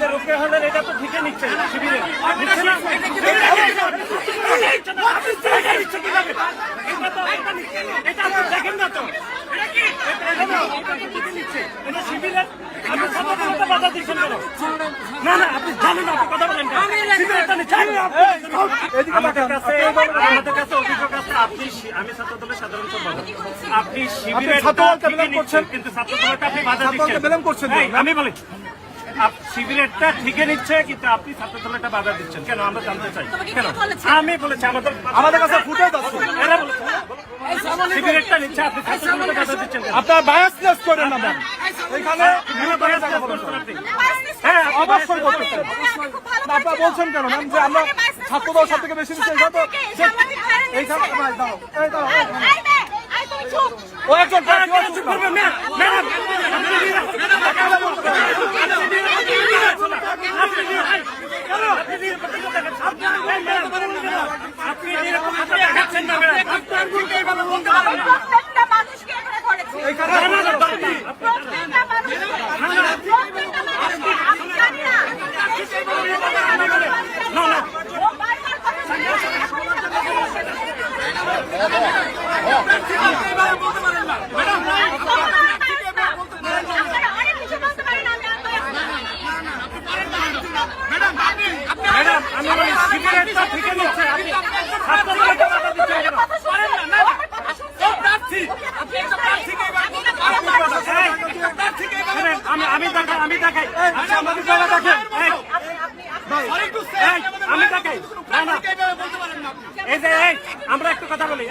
যে রোকে হলেন এটা তো ঠিকই নিচ্ছে শিবিরে নিচ্ছে না এটা আপনি দেখেন না তো শিবিরের আপনি ছাত্রদেরকে বাধা দিচ্ছেন কেন? না না আপনি জানেন না, আপনি কথা বলেন আমাদের কাছে অভিযোগ আছে আপনি, আমি ছাত্র দলের সাধারণ সম্পাদক, আপনি শিবিরের কিন্তু ছাত্র দলটা আপনি বাধা দিচ্ছেন। আমি বলি শিবিরেরটা ঠিকই নিচ্ছে কিন্তু আপনি ছাত্র দলটা বাধা দিচ্ছেন কেন আমরা জানতে চাই কেন? আমি বলেছি আমাদের কাছে ফুটেজ আছে, এরা বলেছে শিবিরেরটা নিচ্ছে আপনি ছাত্র দলটা বাধা দিচ্ছেন। আপনার বায়াসনেস করেন না ম্যাম, এইখানে হ্যাঁ অবশ্যই করতেছেন। আপনারা বলছেন কেন ম্যাম যে আমরা ছাত্র দল সব থেকে বেশি নিচ্ছি? এইখানে ও একজন আমি দেখাই এই যে আমরা একটু কথা বলি,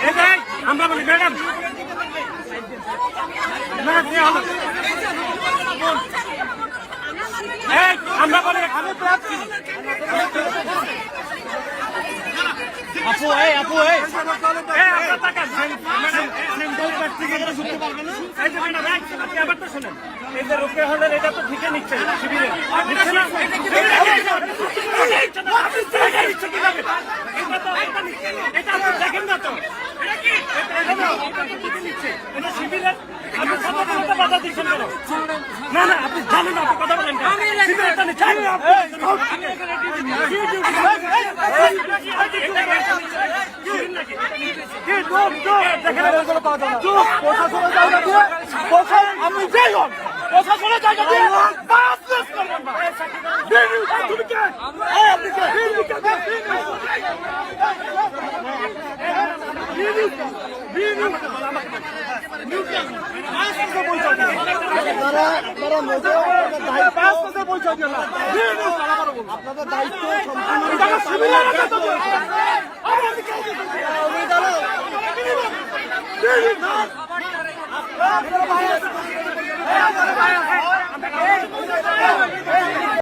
এই যে আমরা বলি ম্যাডাম আমরা বলি আপু আপু আবার তো শোনেন এই যে রোকে হলেন এটা তো ঠিকই নিচ্ছে শিবিরে নিচ্ছে না এটা আপনি দেখেন না তো শিবিরের আপনি ছাত্রদেরকে বাধা দিচ্ছেন কেন? না না আপনি জানেন না, আপনি কথা বলেন শিবিরেরটা নিচ্ছে আপনি যাই হোক প্রশাসনের জায়গা দিয়ে আপনাদের দায়িত্ব সম্পূর্ণ